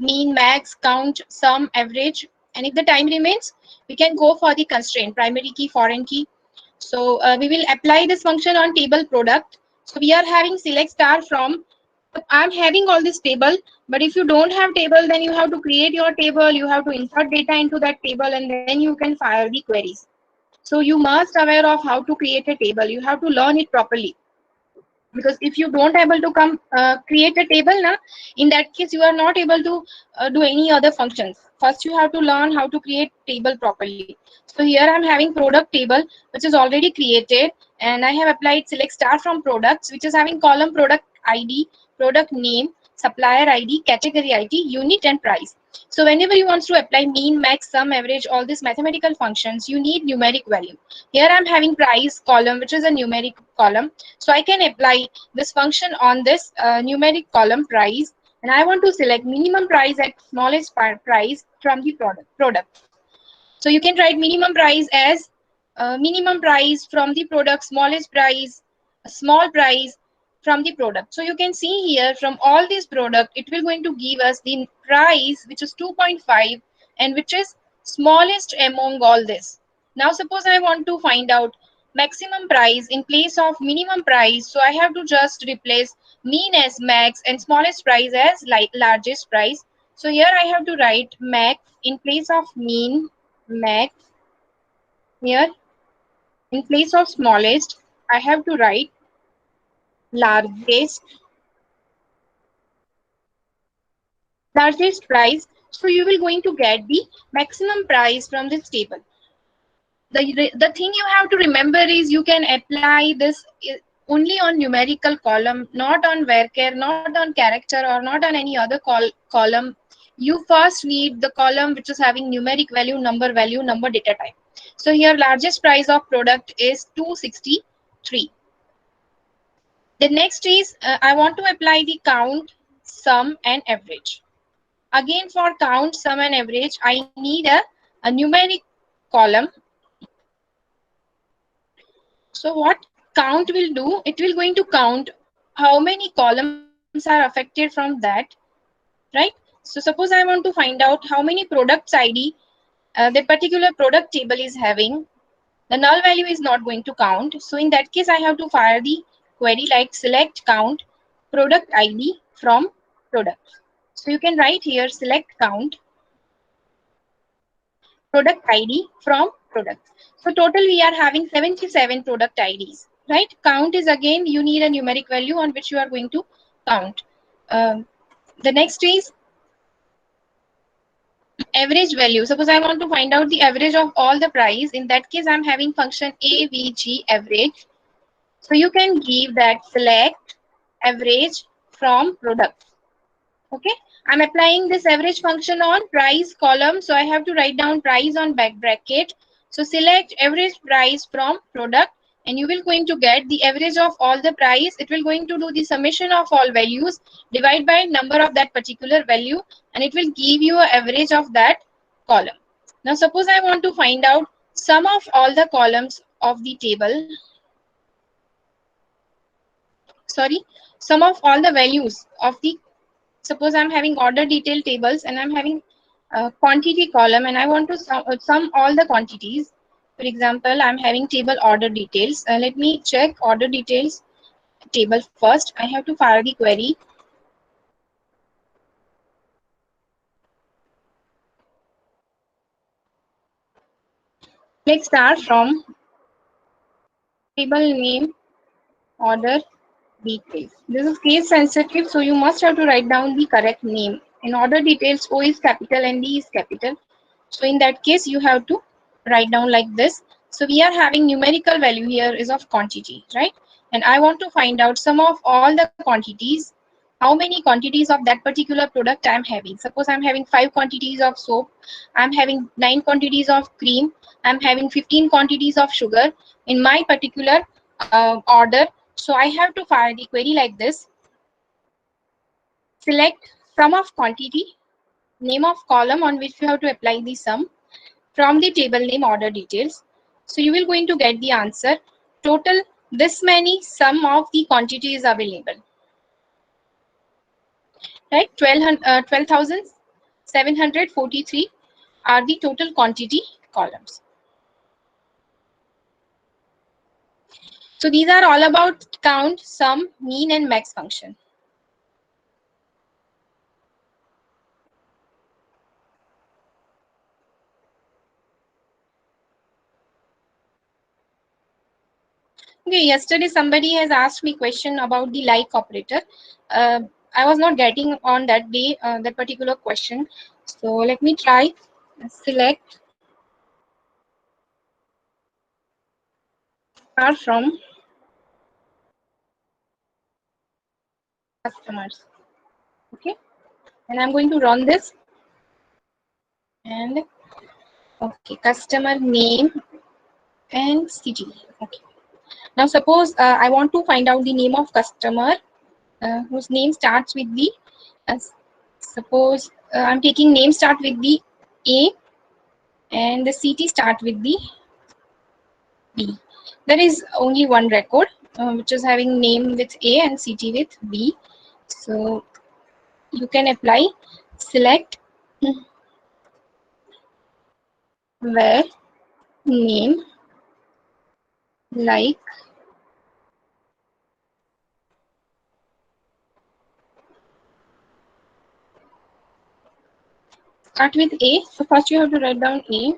mean, max, count, sum, average, and if the time remains, we can go for the constraint, primary key, foreign key. So we will apply this function on table product. So we are having select star from, I'm having all this table, but if you don't have table, then you have to create your table, you have to insert data into that table, and then you can fire the queries. So you must aware of how to create a table. You have to learn it properly, because if you don't able to come create a table now, in that case you are not able to do any other functions. First you have to learn how to create table properly. So here I'm having product table which is already created, and I have applied select star from products, which is having column product id, product name, supplier id, category id, unit, and price. So whenever you want to apply mean, max, sum, average, all these mathematical functions, you need numeric value. Here I'm having price column, which is a numeric column. So I can apply this function on this numeric column price, and I want to select minimum price at smallest price from the product. So you can write minimum price as minimum price from the product, smallest price, small price from the product. So you can see here from all these product, it will going to give us the price which is 2.5 and which is smallest among all this. Now suppose I want to find out maximum price in place of minimum price. So I have to just replace mean as max and smallest price as largest price. So here I have to write max in place of mean, max. Here in place of smallest, I have to write largest, largest price. So you will going to get the maximum price from this table. The thing you have to remember is you can apply this only on numerical column, not on varchar, not on character, or not on any other column. You first need the column which is having numeric value, number, data type. So here largest price of product is 263. The next is I want to apply the count, sum, and average. Again for count, sum, and average, I need a numeric column. So what count will do, it will going to count how many columns are affected from that, right? So suppose I want to find out how many products ID the particular product table is having, the null value is not going to count. So in that case, I have to fire the query like select count product ID from product. So you can write here select count product ID from product. So total we are having 77 product IDs, right? Count is again, you need a numeric value on which you are going to count. The next is average value. Suppose I want to find out the average of all the price. In that case, I'm having function avg average. So you can give that select average from product. Okay, I'm applying this average function on price column. So I have to write down price on back bracket. So select average price from product, and you will going to get the average of all the price. It will going to do the summation of all values, divide by number of that particular value, and it will give you an average of that column. Now suppose I want to find out sum of all the columns of the table. Sorry, sum of all the values of the, suppose I'm having order detail tables and I'm having a quantity column, and I want to sum all the quantities. For example, I'm having table order details. Let me check order details table first. I have to fire the query. Let's start from table name order details. This is case sensitive, so you must have to write down the correct name. In order details, O is capital and D is capital. So in that case, you have to write down like this. So we are having numerical value here is of quantity, right? And I want to find out sum of all the quantities, how many quantities of that particular product I'm having. Suppose I'm having 5 quantities of soap, I'm having 9 quantities of cream, I'm having 15 quantities of sugar in my particular order. So I have to fire the query like this. Select sum of quantity, name of column on which you have to apply the sum from the table name order details. So you will going to get the answer. Total this many sum of the quantity is available. Right, 12,000. 743 are the total quantity columns. So these are all about count, sum, mean, and max function. Okay, yesterday somebody has asked me question about the like operator. I was not getting on that day that particular question. So let me try. Select are from customers. Okay, and I'm going to run this. And okay, customer name and city. Okay. Now suppose I want to find out the name of customer whose name starts with the suppose I'm taking name start with the A and the city start with the B. There is only one record which is having name with A and city with B. So you can apply select where name like start with A. So first you have to write down A.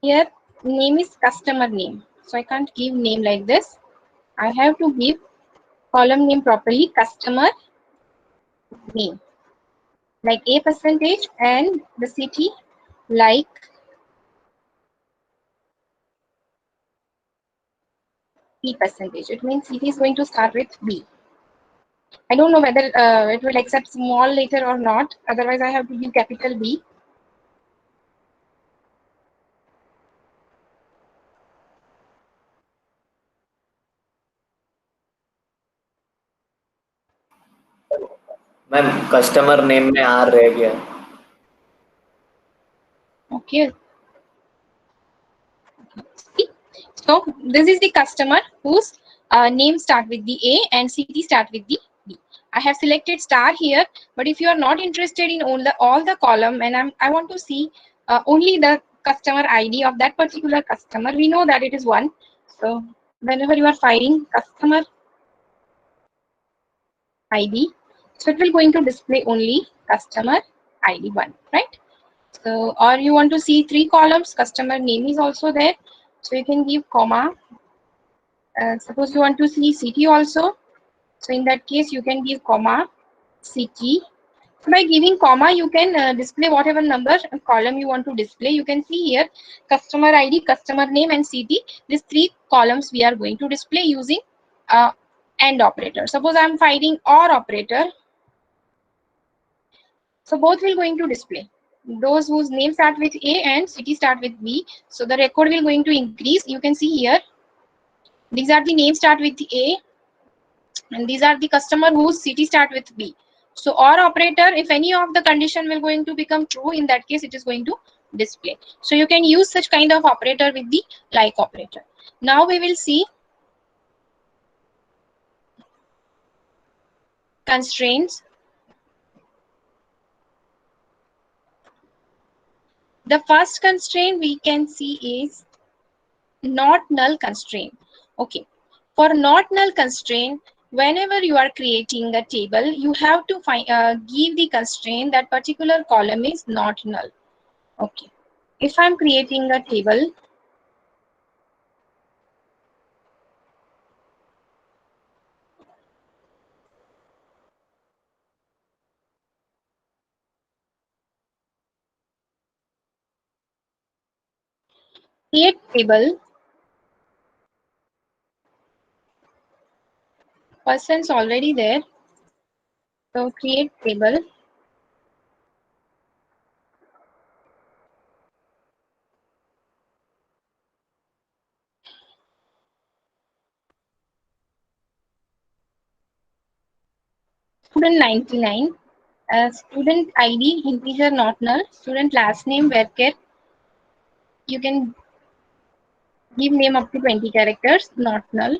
Here name is customer name. So I can't give name like this. I have to give column name properly, customer name, like A percentage, and the city like B percentage. It means city is going to start with B. I don't know whether it will accept small letter or not. Otherwise, I have to give capital B. Ma'am customer name में are रह गया. Okay. So this is the customer whose name start with the A and city start with the B. I have selected star here, but if you are not interested in all the column and I want to see only the customer ID of that particular customer, we know that it is 1. So whenever you are finding customer ID, so it will going to display only customer ID 1, right? So or you want to see 3 columns, customer name is also there, so you can give comma. Suppose you want to see city also, so in that case you can give comma city. So by giving comma you can display whatever number column you want to display. You can see here customer ID, customer name, and city. These 3 columns we are going to display using AND operator. Suppose I am finding OR operator, so both will going to display. Those whose name start with A and city start with B, so the record will going to increase. You can see here these are the name start with A and these are the customer whose city start with B. So OR operator, if any of the condition will going to become true, in that case it is going to display. So you can use such kind of operator with the like operator. Now we will see constraints. The first constraint we can see is not null constraint. Okay, for not null constraint, whenever you are creating a table, you have to give the constraint that particular column is not null. Okay, if I'm creating a table, create table, person's already there, so create table, student 99, student ID integer not null, student last name varchar, you can Give name up to 20 characters, not null.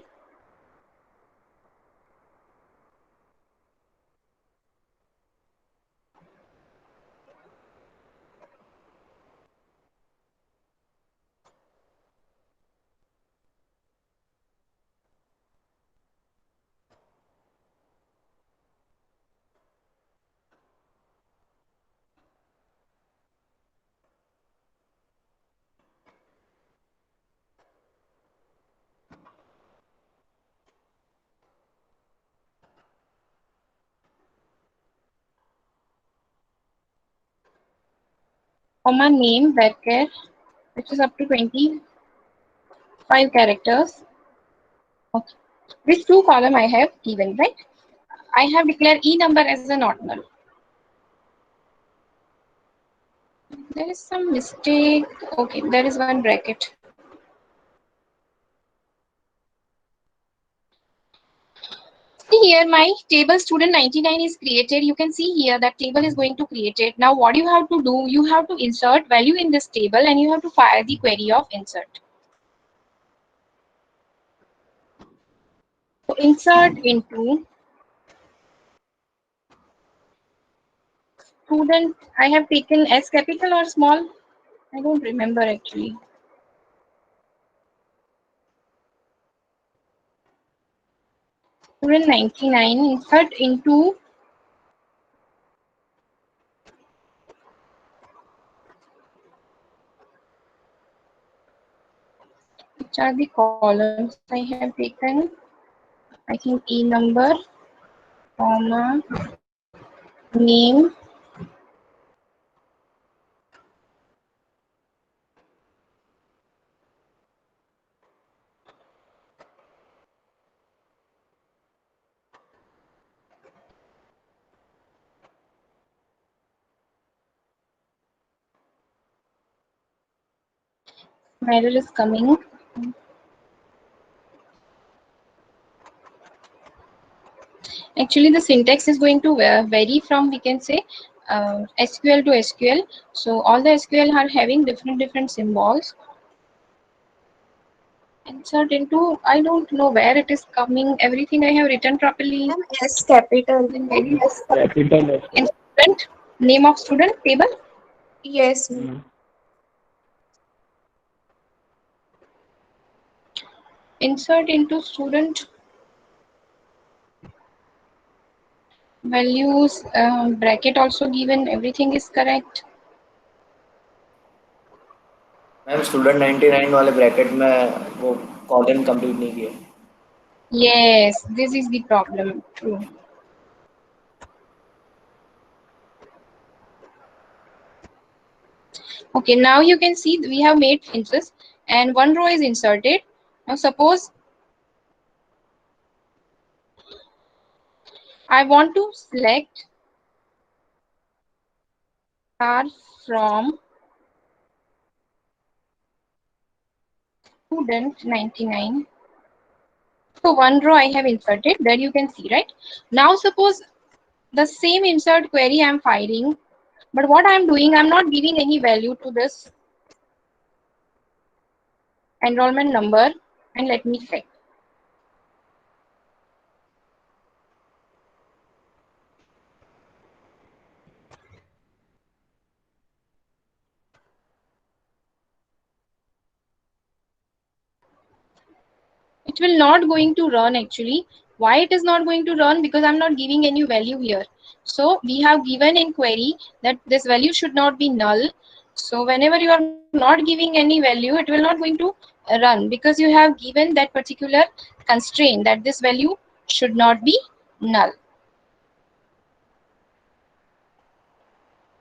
Comma name varchar, which is up to 25 characters. Okay. This two column I have given, right? I have declared e number as a not null. There is some mistake. Okay, there is one bracket. See here, my table student 99 is created. You can see here that table is going to create it. Now, what you have to do, you have to insert value in this table and you have to fire the query of insert. So insert into student. I have taken S capital or small. I don't remember actually. Student 99 insert into which are the columns I have taken. I think e number, comma, name, Meryl is coming. Actually, the syntax is going to vary from, we can say, SQL to SQL. So all the SQL are having different symbols. Insert into, I don't know where it is coming. Everything I have written properly. S capital. Then maybe Capital S. in student, name of student table. Yes. Insert into student values, bracket also given, everything is correct. Ma'am student 99 वाले bracket में वो colon complete नहीं किया. Yes, this is the problem. True. Okay, now you can see we have made fences and one row is inserted. Now suppose I want to select star from student 99. So one row I have inserted, that you can see, right? Now suppose the same insert query I am firing, but what I am doing, I am not giving any value to this enrollment number, and let me check. It will not going to run actually. Why it is not going to run? Because I'm not giving any value here. So we have given in query that this value should not be null. So whenever you are not giving any value, it will not going to run because you have given that particular constraint that this value should not be null.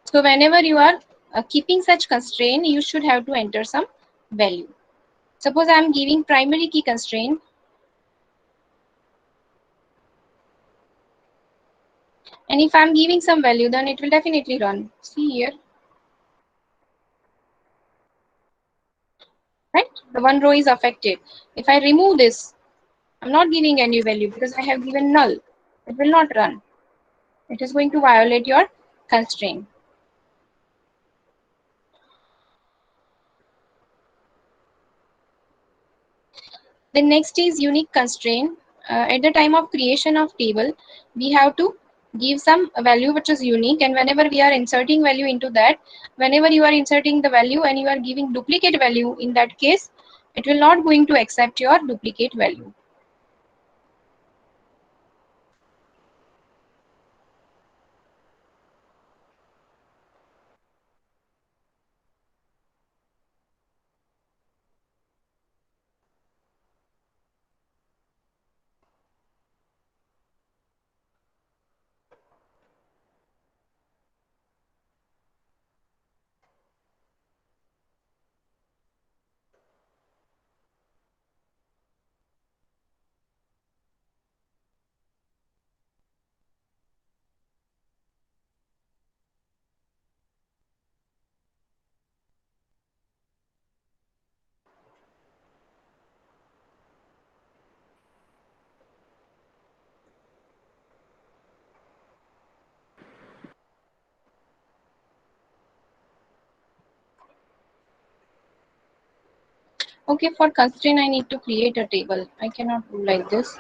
So whenever you are keeping such constraint, you should have to enter some value. Suppose I am giving primary key constraint. And if I'm giving some value, then it will definitely run. See here. Right? The one row is affected. If I remove this, I'm not giving any value because I have given null. It will not run. It is going to violate your constraint. Then next is unique constraint. At the time of creation of table, we have to give some value which is unique, and whenever we are inserting value into that, whenever you are inserting the value and you are giving duplicate value, in that case, it will not going to accept your duplicate value. Okay, for constraint, I need to create a table. I cannot do like this.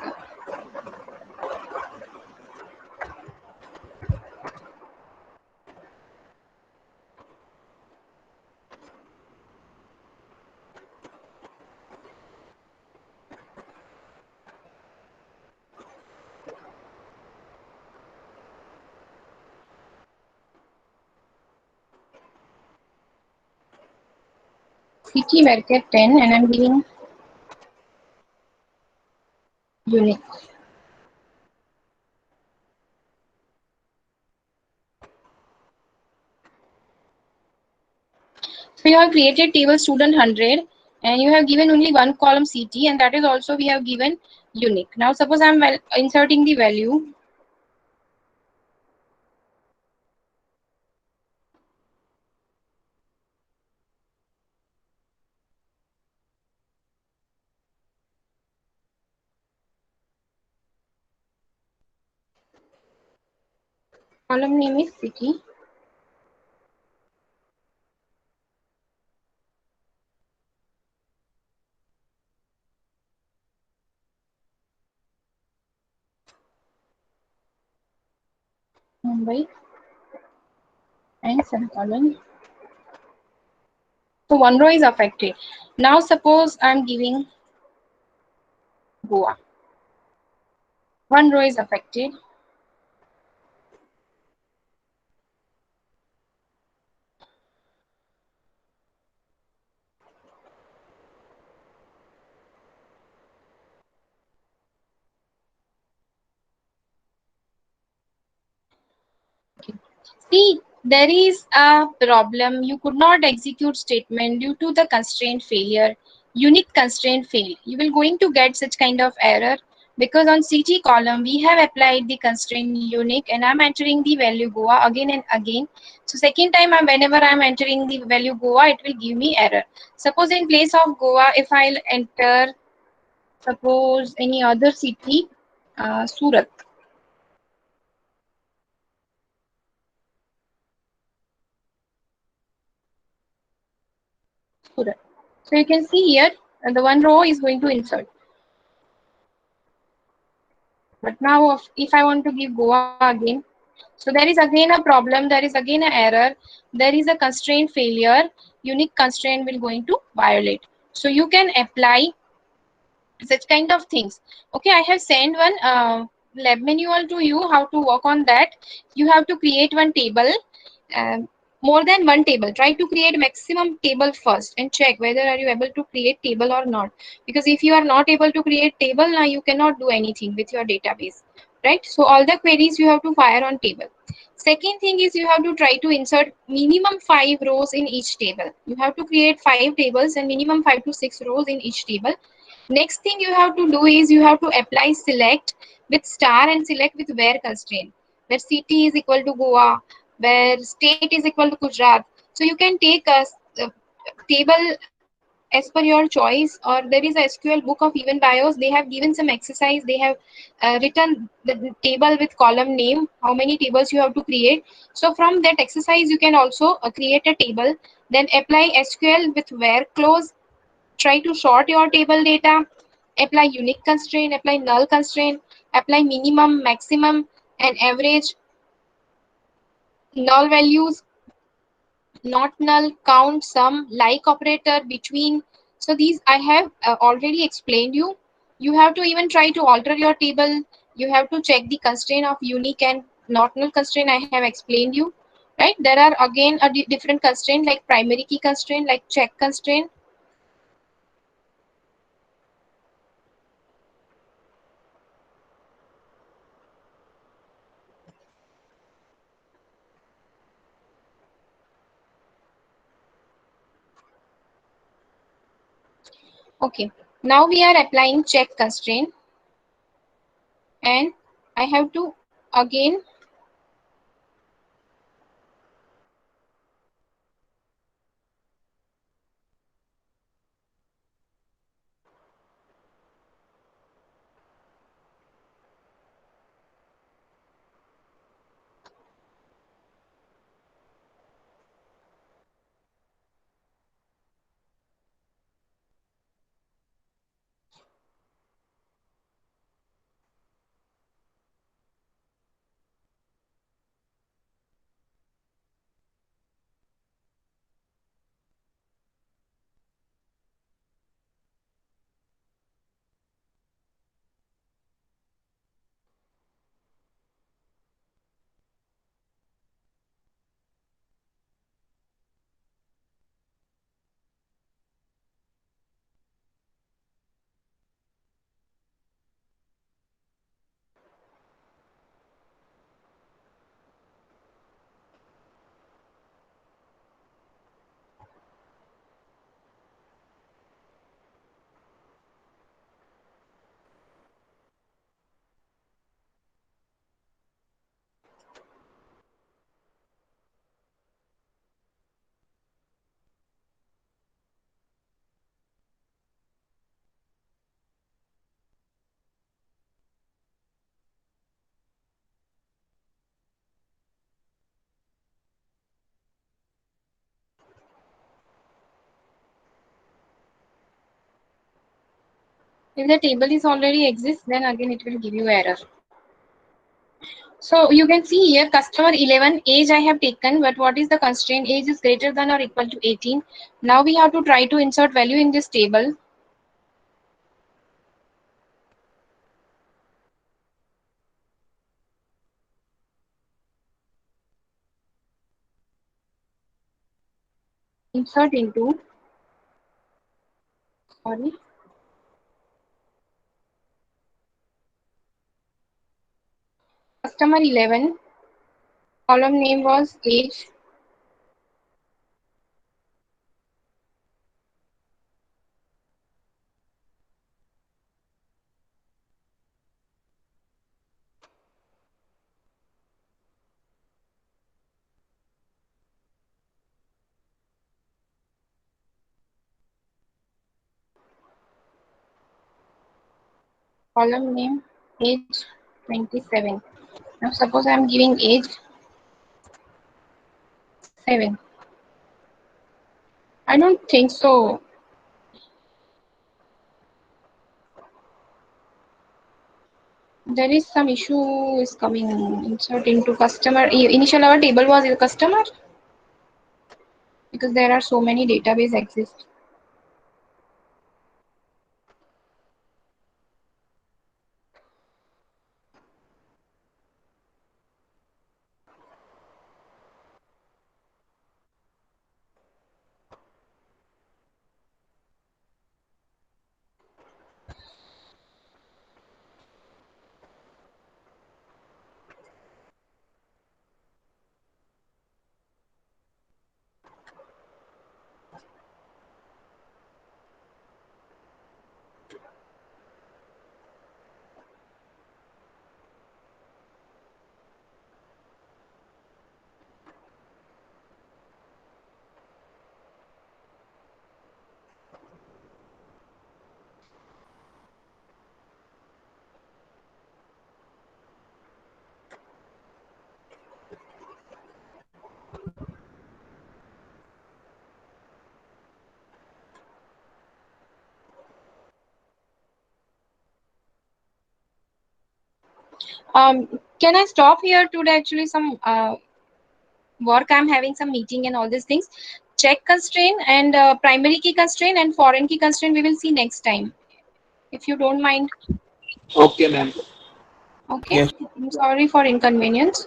City market 10, and I'm giving unique. So you have created table student 100, and you have given only one column CT, and that is also we have given unique. Now suppose I'm inserting the value. Column name is city. Mumbai and semicolon. So one row is affected. Now suppose I'm giving Goa. One row is affected. See, there is a problem. You could not execute statement due to the constraint failure. Unique constraint fail. You will going to get such kind of error because on CT column we have applied the constraint unique, and I'm entering the value Goa again and again. So second time whenever I'm entering the value Goa, it will give me error. Suppose in place of Goa, if I'll enter suppose any other city, Surat. Surat. So you can see here the one row is going to insert. But now if I want to give Goa again, so there is again a problem, there is again an error, there is a constraint failure, unique constraint will going to violate. So you can apply such kind of things. Okay, I have sent one lab manual to you how to work on that. You have to create one table, um, more than one table. Try to create maximum table first and check whether are you able to create table or not, because if you are not able to create table, now you cannot do anything with your database, right? So all the queries you have to fire on table. Second thing is you have to try to insert minimum 5 rows in each table. You have to create 5 tables and minimum 5 to 6 rows in each table. Next thing you have to do is you have to apply select with star and select with where constraint, where city is equal to Goa, where state is equal to Gujarat. So you can take a table as per your choice, or there is a SQL book of event bios. They have given some exercise. They have written the table with column name, how many tables you have to create. So from that exercise, you can also create a table, then apply SQL with where clause, try to sort your table data, apply unique constraint, apply null constraint, apply minimum, maximum, and average, null values, not null, count, sum, like operator, between. So these I have already explained you. You have to even try to alter your table. You have to check the constraint of unique and not null constraint. I have explained you, right? There are again a different constraint like primary key constraint, like check constraint. Okay, now we are applying check constraint, and I have to again if the table is already exists, then again it will give you error. So you can see here customer 11 age I have taken, but what is the constraint? Age is greater than or equal to 18. Now we have to try to insert value in this table. Insert into, sorry, customer 11, column name was age, column name age 27. Now suppose I am giving age 7. I don't think so. There is some issue is coming. Insert into customer. Initial our table was a customer because there are so many database exist. Can I stop here today? Actually, some work. I'm having some meeting and all these things. Check constraint and primary key constraint and foreign key constraint we will see next time. If you don't mind. Okay, ma'am. Okay. Yes. I'm sorry for inconvenience.